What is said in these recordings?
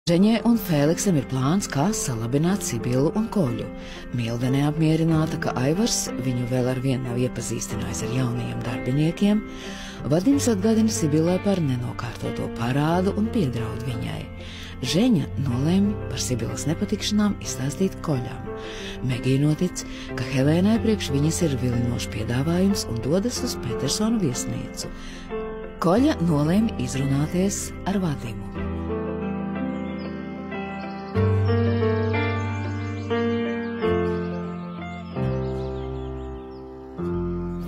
Ženē un Fēliksam ir plāns, kā salabināt Sibilu un Koļu. Milde neapmierināta, ka Aivars viņu vēl ar vienu nav iepazīstinājis ar jaunajiem darbiniekiem. Vadims atgādina Sibilai par nenokārtoto parādu un piedraud viņai. Ženja nolēma par Sibilas nepatikšanām izstāstīt Koļam. Megija notic, ka Helēnai priekš viņas ir vilinošs piedāvājums un dodas uz Petersonu viesnīcu. Koļa nolēma izrunāties ar Vadimu.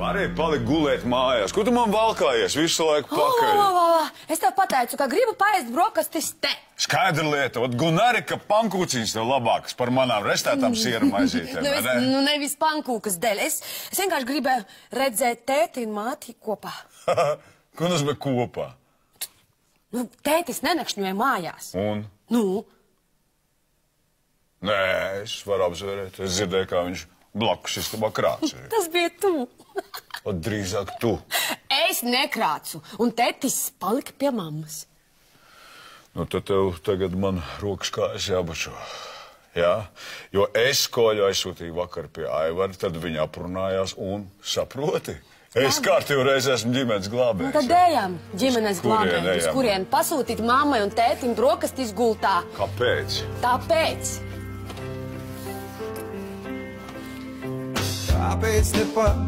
Arī palika gulēt mājās. Ko tu man valkājies visu laiku pakaļ? Es tev pateicu, ka gribu paēst brokastis te. Skaidra lieta. Ot Gunari, ka pankūciņas tev labākas par manām restētām siera maizītēm. Nevis pankūkas dēļ. Es vienkārši gribēju redzēt tēti un māti kopā. Ko nozīmē kopā? Tētis nenakšņoja mājās. Un? Nu? Nē, es varu apzvērēt. Es dzirdēju, kā viņš blakus istabā krāca. Tas bija tu. Ot drīzāk tu. Es nekrācu, un tētis palika pie mammas. Nu, tad tev tagad man rokas kājas jābačo. Jā? Jo es Koļu aizsūtīju vakar pie Aivara, tad viņa aprunājās un saproti. Es kārtību reiz esmu ģimenes glābējs. Tad ejam ģimenes glābējs, uz kurien pasūtīt mammai un tētim brokastis gultā. Kāpēc? Tāpēc. Kāpēc tepat,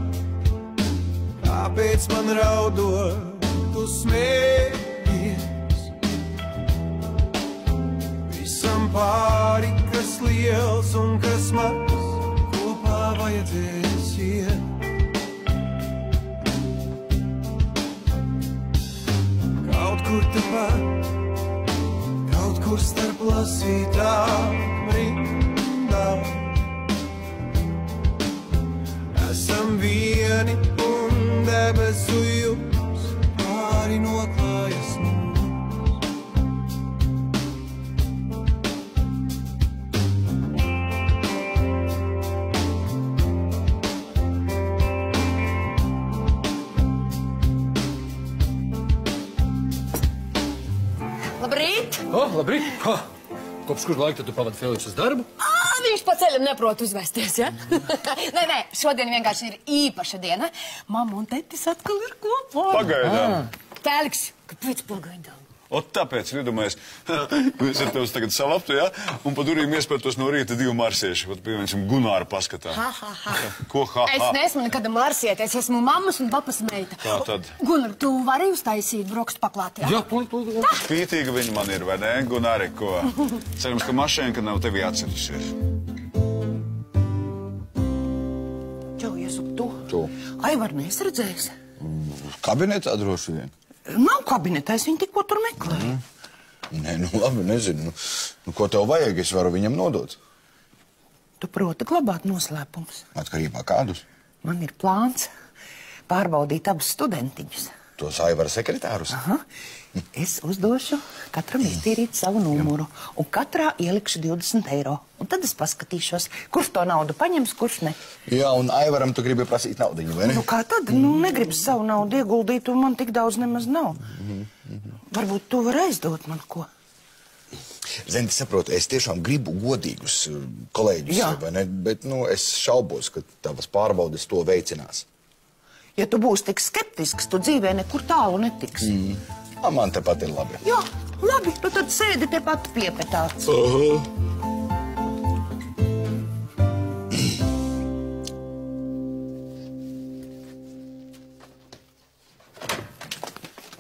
kāpēc man raudot, tu smējies? Visam pāri, kas liels un kas maz, kopā vajadzēs iet. Kaut kur tepat, kaut kur starp lasītām rindām. Esam vieni un debesu jums pāri noklājas mums. Labrīt! Labrīt! Kopš kur laika tu pavadi Feliksu uz darbu? Viņš pa ceļam neprot uzvesties, ja? Nē, šodien vienkārši ir īpaša diena. Mamma un tetis atkal ir kopā. Pagaidām. Feliks, kāpēc pagaidām? Ot tāpēc, iedomājies, mēs ar tevi tagad salaptu, ja? Un pa durīm iespērtos no rīta divi marsieši. Ot, piemēram, Gunāra paskatā. Ko ha? Es neesmu nekad marsiet, es esmu mammas un papas meita. Kā tad? Gunār, tu vari uztaisīt brokastu paklāti, ja? Jā, plūd. Spītīga viņa man ir, vai ne? Gunāri, ko? Cerams, ka mašēnka nav tevi atcetusies. Čau, iesup tu. Tu. Aivar, neesi redzējis? Kabinetā droši vien. Nav kabinetā, es viņu tikko tur meklēju. Nē, nu labi, nezinu. Nu, ko tev vajag, es varu viņam nodot. Tu proti glabāt noslēpumus. Atkarībā kādus? Man ir plāns pārbaudīt abus studentiņus. Tos Aivara sekretārus? Aha. Es uzdošu katram iztīrīt savu numuru, un katrā ielikšu 20 eiro. Un tad es paskatīšos, kurš to naudu paņems, kurš ne. Jā, un Aivaram tu gribi prasīt naudiņu, vai ne? Nu kā tad? Nu, negribas savu naudu ieguldīt, un man tik daudz nemaz nav. Varbūt tu vari aizdot man ko? Zini, saprotu, es tiešām gribu godīgus kolēģus, vai ne? Bet, nu, es šaubos, ka tavas pārbaudes to veicinās. Ja tu būsi tik skeptisks, tu dzīvē nekur tālu netiks. Man tepat ir labi. Jā, labi, tu tad sēdi tepat piepetāts.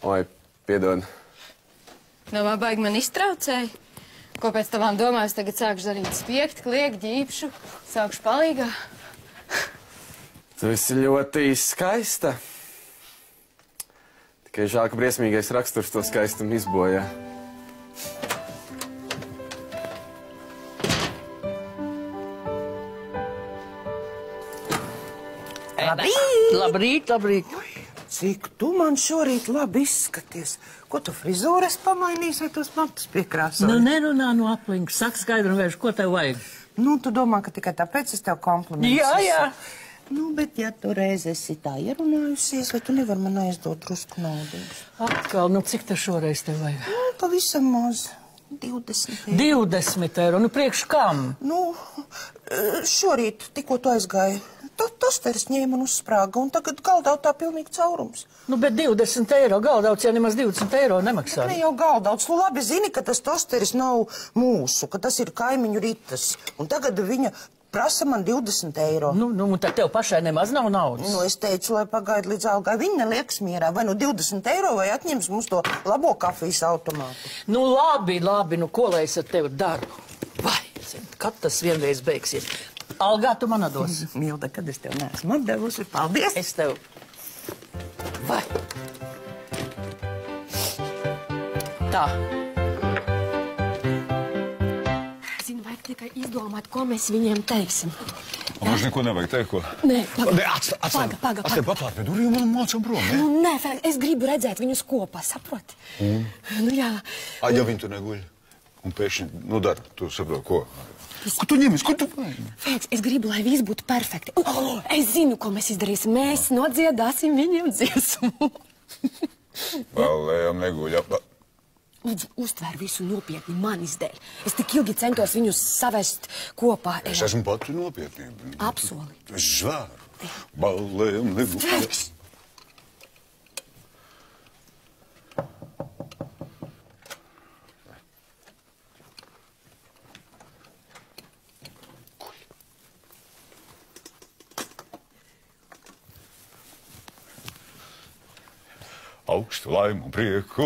Oi, piedod. Domā, baigi man iztraucēja. Ko pēc tavām domām es tagad sākšu darīt? Spiegt, kliegt, ģīpšu, sākšu palīgā. Tu esi ļoti skaista. Tikai žēl, ka briesmīgais raksturs to skaistumu izbojā. Labrīt! Labrīt, labrīt. Cik tu man šorīt labi izskaties. Ko tu frizūras pamainīs vai tos matus piekrāsoji? Nu, nerunā no apliņas. Saka skaidru un vērš, ko tev vajag? Nu, tu domā, ka tikai tāpēc es tev komplimentus. Jā. Nu, bet ja tu reiz esi tā ierunājusies, vai tu nevar man aizdot drusku naudu? Atkal, nu cik te šoreiz tev vajag? Nu, pavisam maz. 20 eiro. 20 eiro, nu priekš kam? Nu, šorīt tikko tu aizgāji. Tosteris ņēma un uzsprāga, un tagad galdautā pilnīgi caurums. Nu, bet 20 eiro, galdauts jau nemaz 20 eiro nemaksā. Ne jau galdauts, tu labi zini, ka tas tosteris nav mūsu, ka tas ir kaimiņu ritas, un tagad viņa prasa man 20 eiro. Nu, tad tev pašai nemaz nav naudas. Nu, es teicu, lai pagaida līdz algai, viņa neliekas mierā, vai nu 20 eiro, vai atņems mums to labo kafijas automātu. Nu, labi, nu, ko lai es ar tevi daru? Vai, kad tas vienreiz beigsies? Algā tu man atdos. Milda, kad es tev neesmu atdevusi, paldies. Es tev. Vai. Tā. Zinu, vajag tikai izdomāt, ko mēs viņiem teiksim. Mums neko nevajag teikt, ko? Nē, paga. Atstē paplāt pie durvīm un mācam prom, ne? Nu, nē, Fēlix, es gribu redzēt viņus kopā, saproti? Nu, jā. Ja viņi tur neguļ? Un pēkšņi, nu dara, tu saproti, ko? Ko tu ņemies? Ko tu vajag? Fēlix, es gribu, lai viss būtu perfekti. Es zinu, ko mēs izdarīsim. Mēs nodziedāsim viņiem dziesmu. Vēl ejam neguļ. Lūdzu, uztver visu nopietni manis dēļ. Es tik ilgi centos viņus savest kopā. Es esmu pati nopietnība. Apsoli. Es zvēru. Ballējam neguļ. Fēlix. Augstu laimu un prieku,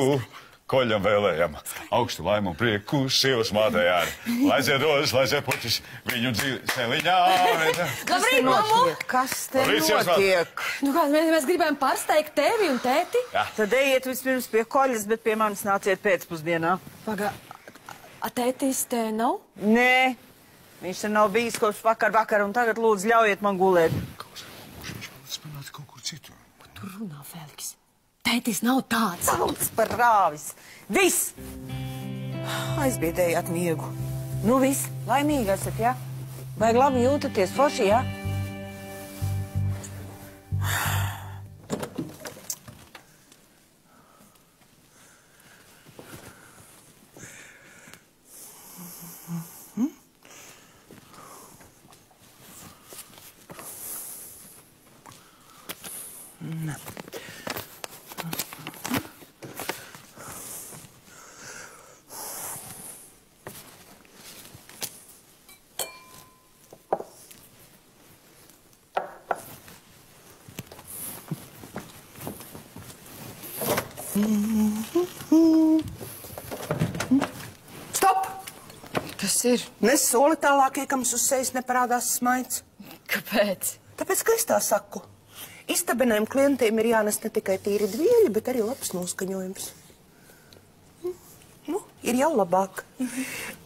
koļam vēlējam. Augstu laimu un prieku, sievas mātei arī. Lai ziedos, lai ziepuķis, viņu celiņā. Labrīt, mammu! Kas te notiek? Nu kā, mēs gribējām pārsteigt tevi un tēti. Jā. Tad ejiet vispirms pie koļas, bet pie manis nāciet pēcpusdienā. Paga, tētis te nav? Nē, viņš te nav bijis kopš vakar, un tagad lūdzu ļaujiet man gulēt. Viņš spēlēt kaut kur citu. Tu runā, Fēlix. Tētis nav tāds. Sauc par rāvis. Viss! Aizbiedējāt miegu. Nu viss, laimīgi esat, jā? Vai labi jūtaties, forši, jā? Stop! Kas ir? Nes soli tālāk, iekams uz sejas neparādās smaids. Kāpēc? Tāpēc, ka es tā saku. Istabeniem klientiem ir jānes ne tikai tīri dvieļi, bet arī labs noskaņojums. Nu, ir jau labāk.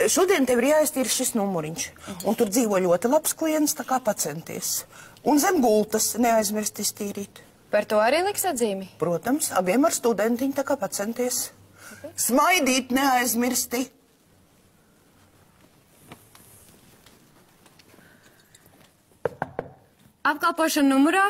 Šodien tev ir jāiztīra šis numuriņš. Un tur dzīvo ļoti labs klients, tā kā pacenties. Un zem gultas neaizmirst iztīrīt. Par to arī liks atzīmi? Protams, abiem ar studentiņu, tā kā pacenties. Smaidīt neaizmirsti. Apkalpošana numurā?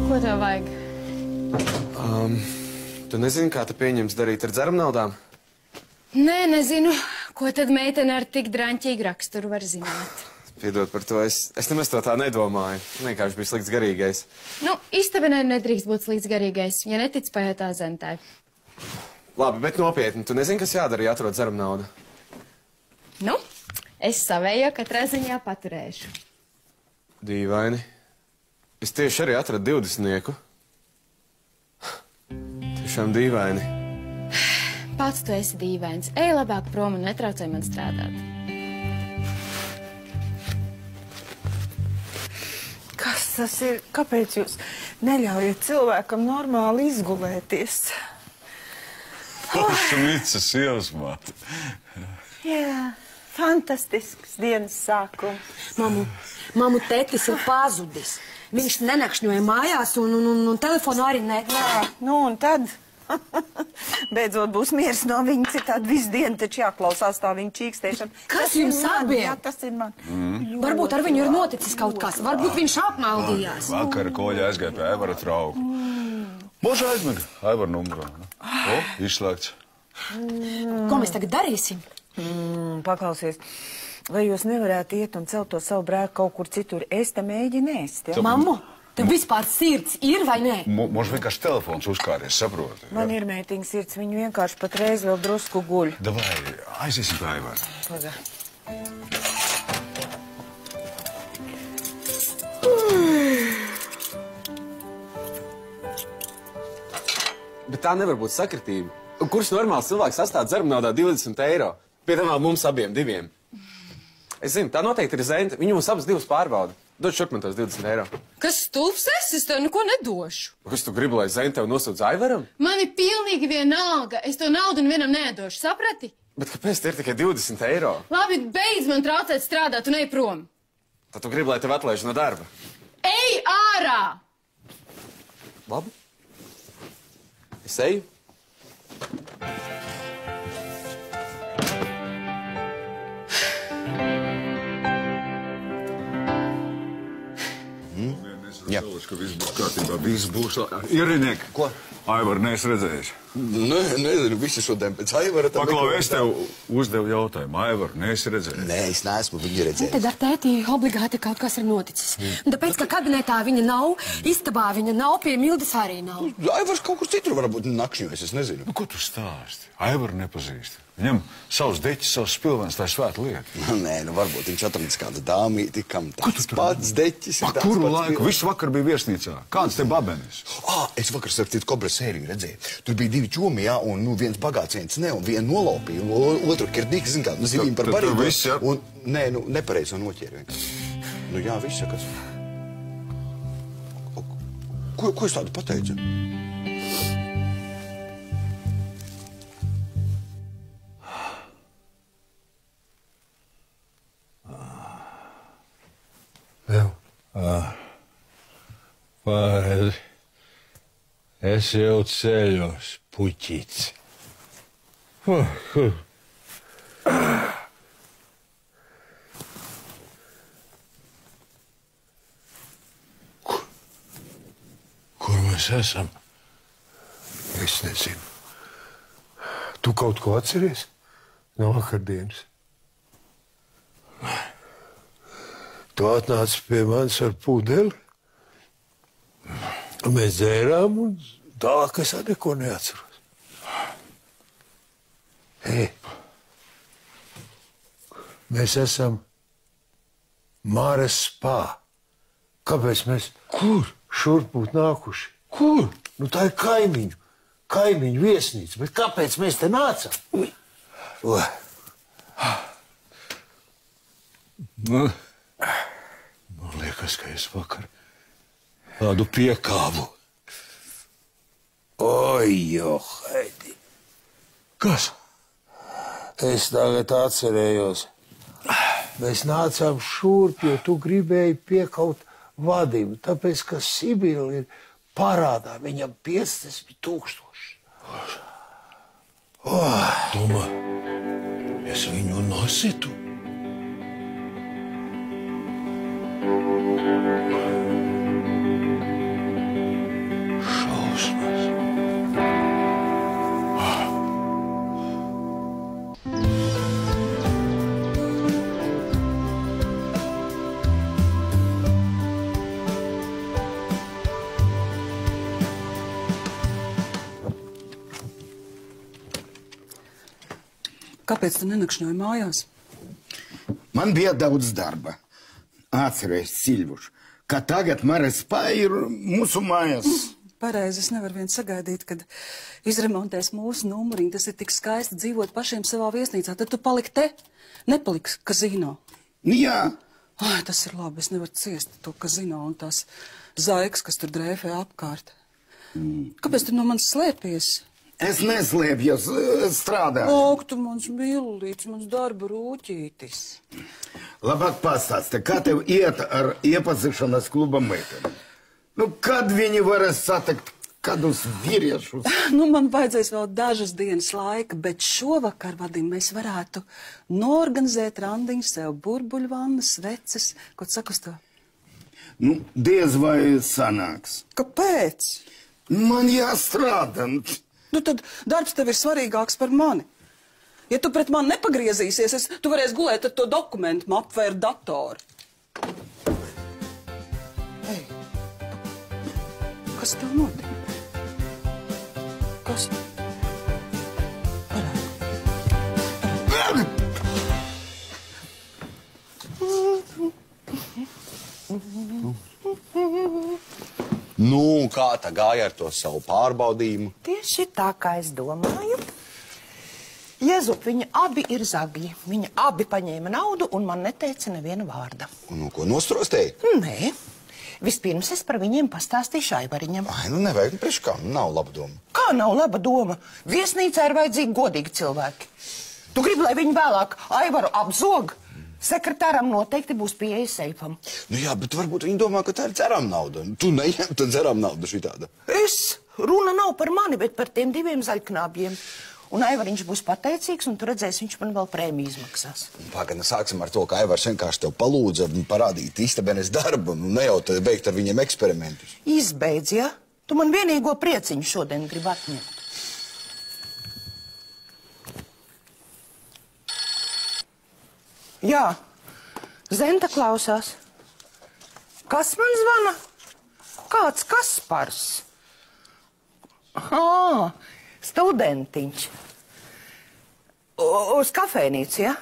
Ko tev vajag? Tu nezini, kā te pieņems darīt ar dzeramnaudām? Nē, nezinu. Ko tad meitene ar tik draņķīgu raksturu var zināt? Piedod par to, es nemaz to tā nedomāju. Vienkārši bija slikts garīgais. Nu, istabenē nedrīkst būt slikts garīgais, ja netic pajautā Zentai. Labi, bet nopietni, tu nezini, kas jādara, ja atrod dzeramnaudu? Nu, es savējo katrā ziņā paturēšu. Dīvaini. Es tieši arī atradu 20. Tiešām dīvaini. Pats tu esi dīvains. Ej labāk prom un netraucēj man strādāt. Kas tas ir? Kāpēc jūs neļaujat cilvēkam normāli izgulēties? Šmica sievas māte. Jā, fantastisks dienas sākums. Mamu tetis ir pazudis. Viņš nenakšņoja mājās un telefonu arī ne. Jā, nu un tad? Beidzot būs miers no viņa, citādi visu dienu taču jāklausās tā viņa čīkstēšana. Kas jums abiem? Jā, tas ir man. Varbūt ar viņu ir noticis kaut kas. Varbūt viņš apmaldījās. Vakar Koļa aizgāja pie Aivara trauku. Boža aizmiga. Aivara numurā. Izslēgts. Ko mēs tagad darīsim? Paklausies, vai jūs nevarētu iet un celt to savu brēku kaut kur citur? Es te mēģinu ēst, ja? Mammu, tev vispār sirds ir vai nē? Mums vienkārši telefons uzkāries, saproti. Man ir mētiņa sirds, viņu vienkārši patreiz vēl drusku guļ. Davai, aiziesim pie Aivara. Paga. Bet tā nevar būt sakritība. Kurš normāls cilvēks sastāv dzerumu naudā 20 eiro? Piedāvā mums abiem diviem. Es zinu, tā noteikti ir Zenta. Viņu mums abas divas pārbauda. Dod šurp man tos 20 eiro. Kas stulbs esi? Es tev neko nedošu. Kas tu gribi, lai Zenta tev nosūdz Aivaram? Man ir pilnīgi vienalga. Es to naudu nevienam nedošu, saprati? Bet kāpēc te ir tikai 20 eiro? Labi, beidz man traucēt strādāt un ej prom. Tad tu gribi, lai tev atlaiž no darba? Ej ārā! Labi. Es eju. Jā. Ka viss būs kārtībā, viss būs... Ierinieki, ko? Aivaru neesi redzējis. Nezinu, visi šodien pēc Aivara... Paklau, es tev uzdevu jautājumu. Aivaru neesi redzējis. Nē, es neesmu viņu redzējis. Tad ar tēti obligāti kaut kas ir noticis. Un tāpēc, ka kabinetā viņa nav, istabā viņa nav, pie Mildes arī nav. Aivars kaut kur citur varbūt nakšņojas, es nezinu. Nu, ko tu stāsti? Aivaru nepazīsti. Viņam savs deķis, savs spilvens, tā ir svēta lieta. Nē, nu varbūt viņš atradis kādu dāmīti, kam tāds pats deķis. Pa kuru laiku? Visu vakar bija viesnīcā. Kāds te babenis? Es vakar starp citu Kobra sēriju redzēju. Tur bija divi čomi, jā, un viens bagāts, viens ne, un vienu nolaupīja, un otru kirdīgs, zin kā, zivīm par barību. Tur viss, jā? Un, nē, nu, nepareiz un noķēri vienkārši. Nu jā, viss, kas. Ko es tādu pateicu? Pārēd, es jau ceļos, puķīts. Kur mēs esam? Es nezinu. Tu kaut ko atceries no vakardienas? Tu atnāci pie manis ar pudeli, mēs dzērām un tālāk es neko neatceros. Mēs esam Māras spā. Kāpēc mēs šurp būtu nākuši? Kur? Nu tā ir kaimiņu viesnīca, bet kāpēc mēs te nācam? Man liekas, ka es vakar tādu piekāvu. Oi, Johaidi. Kas? Es tagad atcerējos. Mēs nācām šurp, jo tu gribēji piekaut Vadim, tāpēc, ka Sibila ir parādā viņam 50,000. Domā, es viņu nositu? Kāpēc tu nenakšņoji mājās? Man bija daudz darba. Atceries, Silvuš, ka tagad Māras spā ir mūsu mājās. Pareizi, es nevaru vien sagaidīt, kad izremontēs mūsu numuriņu. Tas ir tik skaisti dzīvot pašiem savā viesnīcā. Tad tu paliki te, nepaliksi kazino. Jā. Ai, tas ir labi, es nevaru ciest to kazino un tās zaigas, kas tur drēfē apkārt. Kāpēc tu no manis slēpies? Es neslēpjos, es strādāju. Ak, tu mans mīlulīts, mans darba rūķītis. Labāk pastāsti, kā tev iet ar iepazīšanās kluba meiteni? Nu, kad viņi varēs satikt kādus vīriešus? Nu, man vajadzēs vēl dažas dienas laika, bet šovakar, Vadim, mēs varētu norganizēt randiņu sev burbuļvannas, sveces, ko tu saki uz to? Nu, diez vai sanāks. Kāpēc? Man jāstrādā. Nu, tad darbs tev ir svarīgāks par mani. Ja tu pret mani nepagriezīsies, tu varēsi gulēt ar to dokumentu mapu vai ar datoru. Ei, kas tev notiek? Kas? Nu, kā tā gāja ar to savu pārbaudījumu? Tieši tā, kā es domāju. Jezup, viņi abi ir zagļi. Viņi abi paņēma naudu un man neteica neviena vārda. Nu, ko nostrostēji? Nē. Vispirms es par viņiem pastāstīšu Aivariņam. Ai, nu nevajag, priekš kā, nav laba doma. Kā nav laba doma? Viesnīcā ir vajadzīgi godīgi cilvēki. Tu gribi, lai viņi vēlāk Aivaru apzog? Sekretāram noteikti būs pieeja seifam. Nu jā, bet varbūt viņi domā, ka tā ir cerām nauda. Tu neņem, tad cerām nauda šitāda. Runa nav par mani, bet par tiem diviem zaļknābjiem. Un Aivariņš būs pateicīgs, un tu redzēsi, viņš man vēl prēmiju izmaksās. Pagaid, sāksim ar to, ka Aivars vienkārši tev palūdza parādīt istabenes darbu, un ne jau tad beigt ar viņiem eksperimentus. Izbeidz, ja? Tu man vienīgo prieciņu šodien gribi atņemt. Jā, Zenta klausās. Kas man zvana? Kāds Kaspars? Studentiņš. Uz kafejnīcu, ja?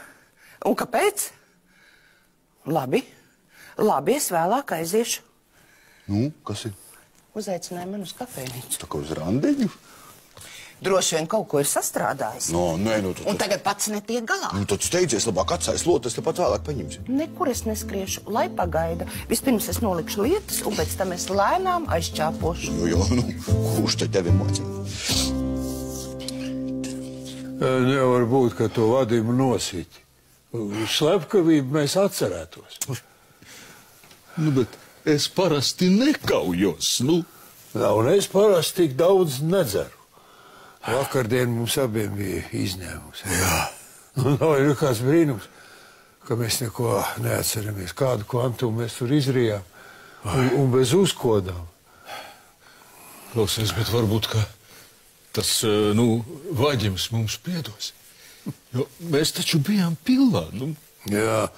Un kāpēc? Labi, es vēlāk aiziešu. Nu, kas ir? Uzaicināja man uz kafejnīcu. Tā kā uz randiņu? Droši vien kaut ko ir sastrādājis. Nē, Un tagad pats netiek galā. Nu, tad steidzies labāk atsājas lotu, es tepat vēlāk paņemsi. Nekur es neskriešu, lai pagaida. Vispirms es nolikšu lietas, un pēc tam es lēnām aizķāpošu. Kurš te tevi mācīja? Nevar būt, ka to vadību nosīt. Slepkavību mēs atcerētos. Nu, bet es parasti nekaujos, nu. Un es parasti tik daudz nedzeru. Vakardien mums abiem bija izņēmums. Jā. Nav ir kāds brīnums, ka mēs neko neatceramies. Kādu kvantumu mēs tur izrījām un bez uzkodām. Klausies, bet varbūt, ka tas, vaģims mums piedos. Jo mēs taču bijām pillā, nu. Jā,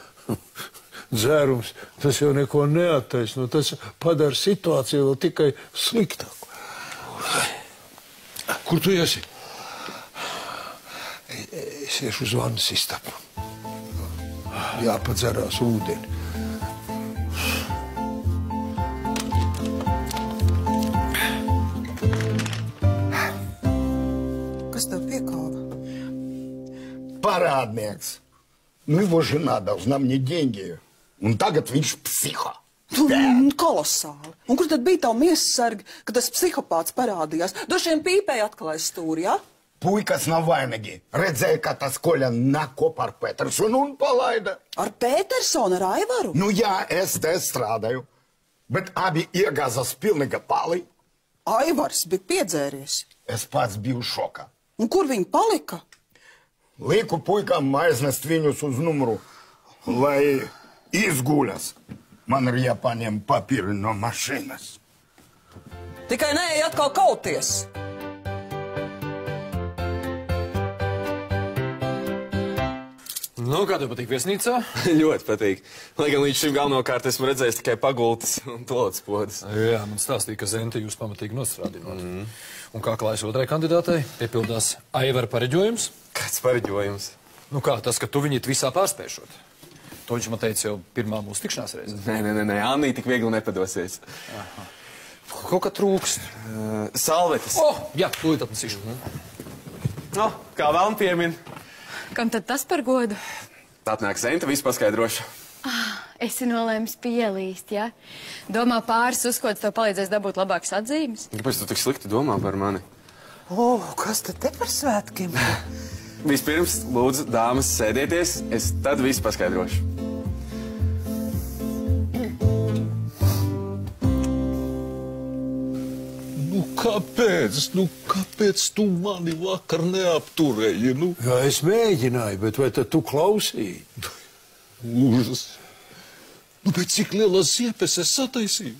dzērums, tas jau neko neattaisno. Tas padara situāciju vēl tikai sliktāku. Kur tu esi? Es iešu uz vannas istabu. Jāpadzerās ūdeni. Kas tev piekāva? Парадниeks. Ну, его жена должна мне деньги. Un tagad viņš psiho. Kolosāli. Un kur tad bija tā miesasargi, kad tas psihopāts parādījās? Droši vien pīpēja atkal aiz stūri, ja? Puikas nav vainīgi. Redzēja, ka tas Koļa nakop ar Petersonu un palaida. Ar Petersonu, ar Aivaru? Nu jā, es te strādāju. Bet abi iegāzās pilnīga pali. Aivars bija piedzēries. Es pats biju šokā. Un kur viņi palika? Liku puikām aiznest viņus uz numuru, lai izguļas. Man ir jāpaņem papīri no mašīnas. Tikai neej atkal kauties. Nu, kā tev patīk viesnīcā? Ļoti patīk. Lai gan līdz šim galvenokārt esmu redzējis tikai pagultas un toaletes podas. Jā, man stāstīja, ka Zenta jūs pamatīgi nostrādinot. Un kā klājas otrai kandidātei? Piepildās Aivara pareģojums? Kāds pareģojums? Nu kā, tas, ka tu viņu visā pārspēšot. To viņš man teica jau pirmā mūsu tikšanās reize. Nē, Annī tik viegli nepadosies. Aha. Kaut kā trūkst. Salvetes. Jā, tūlīt atnesīšu. Kā vēl piemin. Kam tad tas par godu? Atnāk Zenta, visu paskaidrošu. Esi nolēmis pielīst, ja? Domā, pāris uzkods tev palīdzēs dabūt labākas atzīmes? Kāpēc tu tik slikti domā par mani? Kas tad te par svētkiem? Vispirms, lūdzu, dāmas, sēdieties, es tad visu paskaidrošu. Kāpēc tu mani vakar neapturēji? Jā, es mēģināju, bet vai tad tu klausīji? Užas. Bet cik lielas ziepes es sataisīju?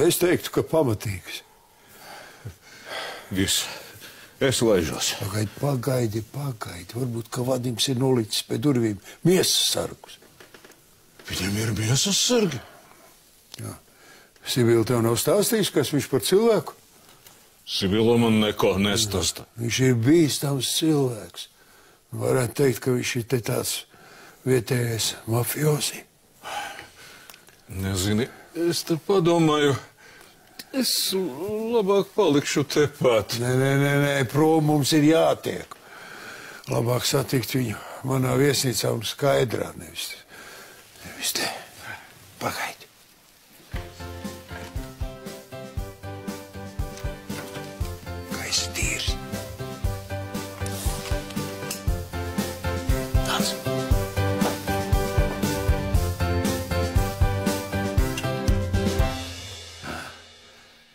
Es teiktu, ka pamatīgs. Viss. Es laižos. Pagaidi. Varbūt, ka Vadims ir nolicis pie durvīm miesas sargus. Viņam ir miesas sargi? Jā. Sibila tev nav stāstījis, kas viņš par cilvēku? Sibila man neko nestāsta. Viņš ir bīstams cilvēks. Varētu teikt, ka viņš ir te tāds vietējais mafiosi. Nezini, es te padomāju, es labāk palikšu tepat. Nē, prom mums ir jātiek. Labāk satikt viņu manā viesnīcā un skaidrā, nevis te. Pagaidi. Gaisa tīrs. Nāc.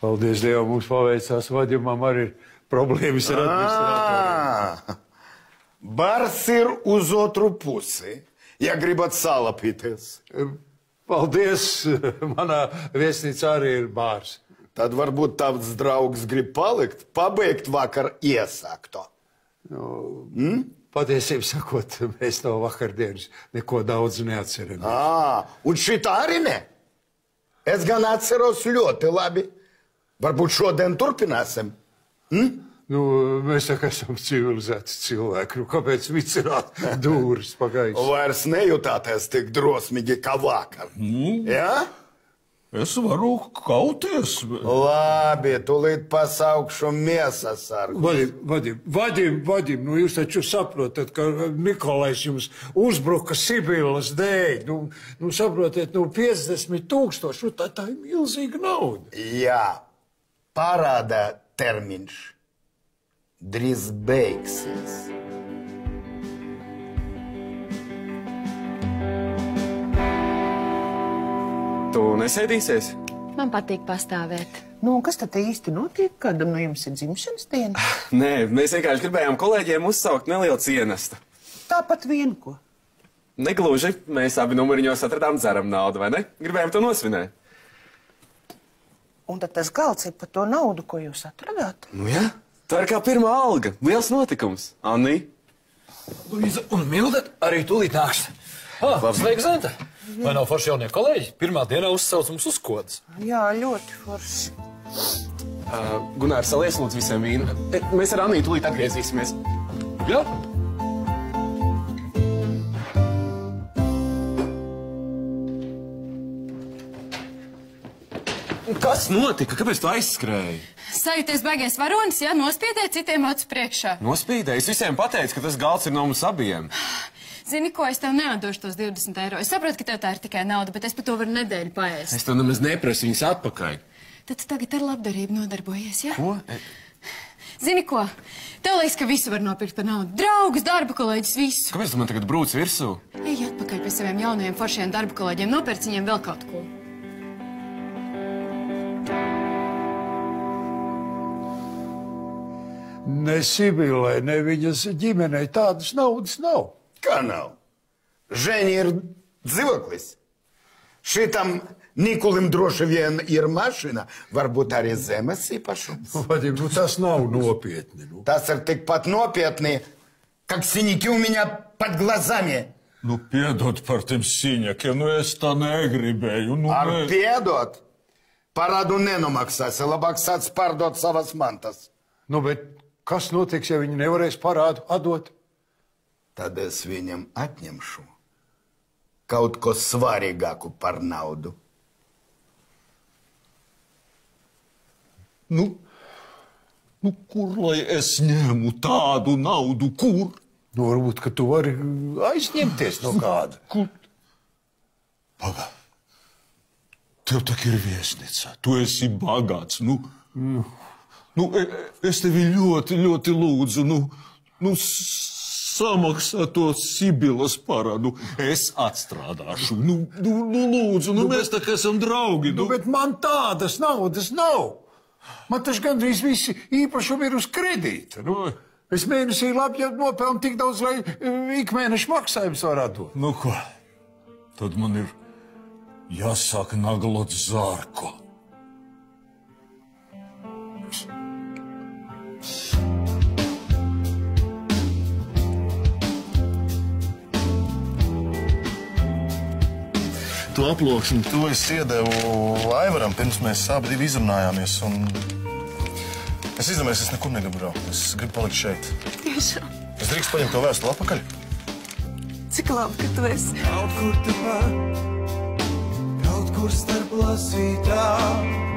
Paldies Dievam, mums paveicās. Vadimam arī ir problēmas ar administratoru. Bars ir uz otru pusi, ja gribat salapīties. Paldies, manā viesnīcā arī ir bārs. Tad varbūt tavs draugs grib palikt, pabeigt vakar iesākto. Patiesību sakot, mēs no vakardienas neko daudz neatceramies. Un šitā arī ne? Es gan atceros ļoti labi. Varbūt šodien turpināsim? Mēs tā kā esam civilizēti cilvēki. Kāpēc vicināt dūris pagaiši? Vairs nejutāties tik drosmīgi kā vakar. Jā? Es varu kauties. Labi, tūlīt pasaukšu miesas sargu. Vadim, jūs taču saprotat, ka Nikolais jums uzbruka Sibilas dēļ. Saprotiet, 50 000, tā ir milzīga nauda. Jā, parāda termiņš. Drīz beigsies. Tu nesēdīsies? Man patīk pastāvēt. Kas tad īsti notiek? Kādam no jums ir dzimšanas diena? Nē, mēs vienkārši gribējām kolēģiem uzsaukt nelielu cienestu. Tāpat vienu ko. Negluži, mēs abi numuriņos atradām dzeram naudu, vai ne? Gribējām to nosvinēt. Un tad tas galds ir par to naudu, ko jūs atradāt? Jā, tā ir kā pirmā alga. Liels notikums. Anni? Luīza un Milda arī tūlīt nāks. Sveika, Zenta! Vai nav forši jaunie kolēģi? Pirmā dienā uzsauc mums uzkodas. Jā, ļoti forši. Gunār, salies lūdzu visiem vīnu. Mēs ar Anniju tūlīt atgriezīsimies. Jā? Kas notika? Kāpēc tu aizskrēji? Sajūties baigies varonis, ja? Nospiedēji citiem acu priekšā. Nospīdēji? Es visiem pateicu, ka tas galds ir no mums abiem. Zini, ko es tev neatdošu tos 20 eiro. Es saprotu, ka tev tā ir tikai nauda, bet es par to varu nedēļu paēst. Es tev nemaz neprasu viņus atpakaļ. Tad tu tagad ar labdarību nodarbojies, ja? Ko? Zini, ko? Tev liekas, ka visu var nopirkt par naudu. Draugus, darba kolēģis, visu. Kāpēc tu man tagad brūc virsū? Ej atpakaļ pie saviem jaunajiem foršiem darba kolēģiem, nopērc viņiem vēl kaut ko. Ne Sibilai, ne viņas ģimenei tādas naudas nav. Kā nav? Žēņi ir dzīvoklis. Šitam Nikulim droši vien ir mašina, varbūt arī zemes īpašums. Vadim, tas nav nopietni. Tas ir tikpat nopietni, как синяки у меня под глазами. Piedod par tiem sīņakiem, es tā negribēju. Piedod? Parādu nenomaksāsi, labāk sāc pārdot savas mantas. Bet kas notiks, ja viņi nevarēs parādu atdot? Tad es viņam atņemšu kaut ko svarīgāku par naudu. Kur lai es ņemu tādu naudu, kur? Varbūt, ka tu vari aizņemties no kāda. Paga. Tev tak ir viesnīca. Tu esi bagāts. Es tevi ļoti, ļoti lūdzu. Samaksā to Sibilas parādu. Es atstrādāšu. Lūdzu, mēs tā kā esam draugi. Bet man tādas naudas nav. Man taču gandrīz visi īpašumi ir uz kredīta. Es mēnesī labi nopelnu tik daudz, lai ikmēneša maksājums varētu dot. Ko? Tad man ir jāsāk naglot zārko. To aploksni, to es iedevu Aivaram, pirms mēs abi divi izrunājāmies. Es izdomāju, es nekur negribu braukt. Es gribu palikt šeit. Tiešām. Es drīkst paņemt to vēstuli atpakaļ? Cik labi, ka tu esi. Kaut kur tepat, kaut kur starp lasītām.